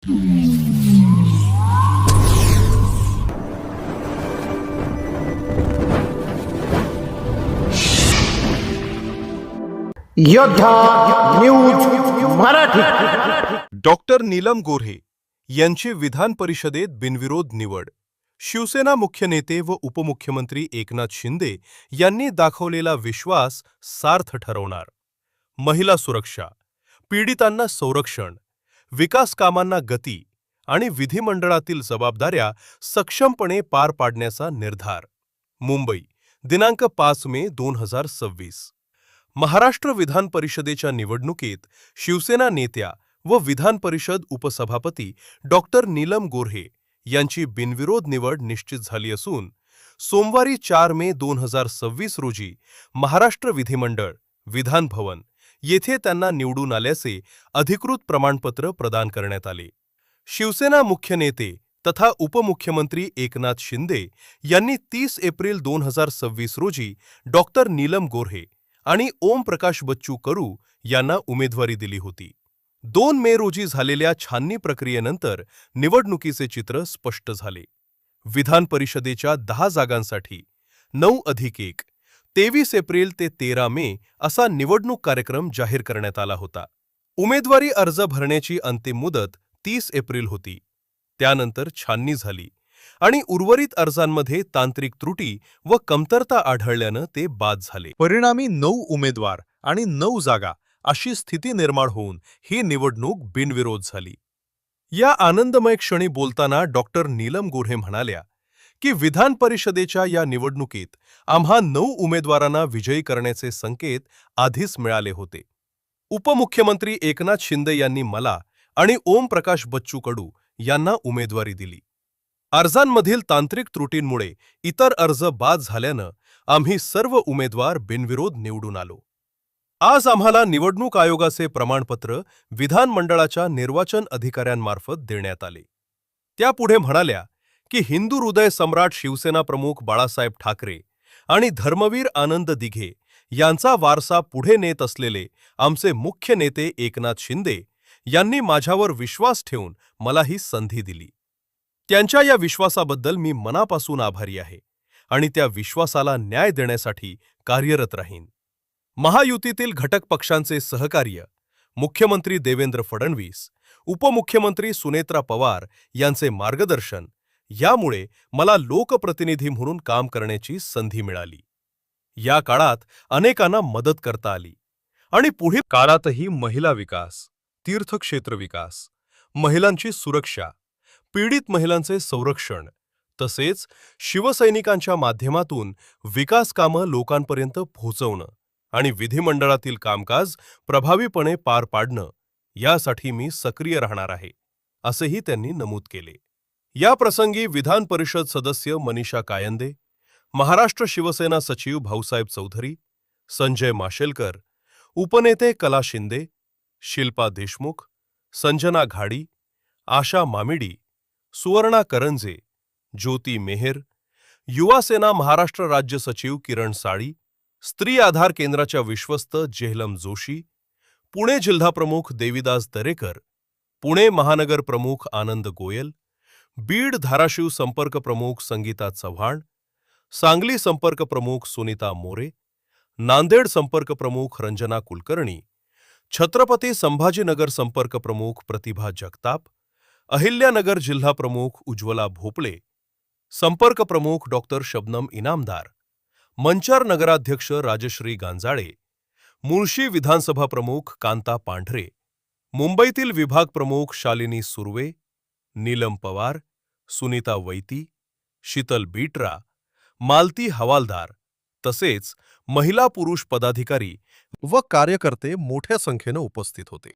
योद्धा news Marathi. Doctor Neelam Gorhe यांची विधान परिषदेत बिनविरोध निवड. शिवसेना मुख्य नेते व उपमुख्यमंत्री एकनाथ शिंदे यांनी दाखवलेला विश्वास सार्थ ठरवणार. महिला सुरक्षा, पीडितांना संरक्षण, विकास कामांना गती आणि विधिमंडळातील जबाबदाऱ्या सक्षमपणे पार पाडण्याचा निर्धार. मुंबई, दिनांक 5 मे 2026. महाराष्ट्र विधान परिषदेच्या निवडणुकीत शिवसेना नेत्या व विधान परिषद उपसभापती डॉक्टर नीलम गोऱ्हे यांची बिनविरोध निवड निश्चित झाली असून सोमवारी 4 मे 2026 रोजी महाराष्ट्र विधिमंडळ, विधान भवन येथे त्यांना निवडून आल्याचे अधिकृत प्रमाणपत्र प्रदान करण्यात आले. शिवसेना मुख्य नेते तथा उपमुख्यमंत्री एकनाथ शिंदे यांनी 30 एप्रिल 2026 रोजी डॉक्टर नीलम गोऱ्हे आणि ओम प्रकाश बच्चू कडू यांना उमेदवारी दिली होती. 2 मे रोजी झालेल्या छाननी प्रक्रियेनंतर निवडणुकीचे चित्र स्पष्ट झाले. विधान परिषदेच्या 10 जागांसाठी 9+1, 23 एप्रिल ते 13 मे असा निवडणूक कार्यक्रम जाहीर करण्यात आला होता. उमेदवारी अर्ज भरण्याची अंतिम मुदत 30 एप्रिल होती. त्यानंतर छाननी झाली आणि उर्वरित अर्जांमध्ये तांत्रिक त्रुटी व कमतरता आढळल्यानं ते बाद झाले. परिणामी 9 उमेदवार आणि 9 जागा अशी स्थिती निर्माण होऊन ही निवडणूक बिनविरोध झाली. या आनंदमय क्षणी बोलताना डॉक्टर नीलम गोऱ्हे म्हणाल्या की विधान परिषदेच्या या निवडणुकीत आम्हा 9 उमेदवारांना विजयी करण्याचे संकेत आधीच मिळाले होते. उपमुख्यमंत्री एकनाथ शिंदे यांनी मला आणि ओम प्रकाश बच्चू कडू यांना उमेदवारी दिली. अर्जांमधील तांत्रिक त्रुटींमुळे इतर अर्ज बाद झाल्यानं आम्ही सर्व उमेदवार बिनविरोध निवडून आलो. आज आम्हाला निवडणूक आयोगाचे प्रमाणपत्र विधानमंडळाच्या निर्वाचन अधिकाऱ्यांमार्फत देण्यात आले. त्यापुढे म्हणाल्या की हिंदू हृदय सम्राट शिवसेना प्रमुख बाळासाहेब ठाकरे आणि धर्मवीर आनंद दिघे यांचा वारसा पुढे नेत असलेले आमचे मुख्य नेते एकनाथ शिंदे यांनी माझ्यावर विश्वास ठेवून मला ही संधी दिली. त्यांच्या या विश्वासाबद्दल मी मनापासून आभारी आहे आणि त्या विश्वासाला न्याय देण्यासाठी कार्यरत राहीन. महायुतीतील घटक पक्षांचे सहकार्य, मुख्यमंत्री देवेंद्र फडणवीस, उपमुख्यमंत्री सुनेत्रा पवार यांचे मार्गदर्शन यामुळे मला लोकप्रतिनिधी म्हणून काम करण्याची संधी मिळाली. या काळात अनेकांना मदत करता आली आणि पुढील काळातही महिला विकास, तीर्थक्षेत्र विकास, महिलांची सुरक्षा, पीडित महिलांचे संरक्षण तसेच शिवसैनिकांच्या माध्यमातून विकास कामं लोकांपर्यंत पोहोचवणं आणि विधिमंडळातील कामकाज प्रभावीपणे पार पाडणं यासाठी मी सक्रिय राहणार आहे, असेही त्यांनी नमूद केले. या प्रसंगी विधान परिषद सदस्य मनीषा कायंदे, महाराष्ट्र शिवसेना सचिव भाऊसाहेब चौधरी, संजय माशेलकर, उपनेते कला शिंदे, शिल्पा देशमुख, संजना घाडी, आशा मामिडी, सुवर्णा करंजे, ज्योती मेहर, युवा सेना महाराष्ट्र राज्य सचिव किरण साळी, स्त्री आधार केंद्राच्या विश्वस्त जेहलम जोशी, पुणे जिल्हा प्रमुख देविदास दरेकर, पुणे महानगर प्रमुख आनंद गोयल, बीड धाराशिव संपर्क प्रमुख संगीता चव्हाण, सांगली संपर्क प्रमुख सुनीता मोरे, नांदेड संपर्क प्रमुख रंजना कुलकर्णी, छत्रपती संभाजीनगर संपर्क प्रमुख प्रतिभा जगताप, अहिल्यानगर जिल्हा प्रमुख उज्ज्वला भोपळे, संपर्क प्रमुख डॉक्टर शबनम इनामदार, मंचार नगराध्यक्ष राजश्री गांजाळे, मुळशी विधानसभा प्रमुख कांता पांढरे, मुंबईतील विभाग प्रमुख शालिनी सुर्वे, नीलम पवार, सुनीता वैती, शीतल बीटरा, मालती हवालदार तसेच महिला पुरुष पदाधिकारी व कार्यकर्ते मोठ्या संख्येने उपस्थित होते.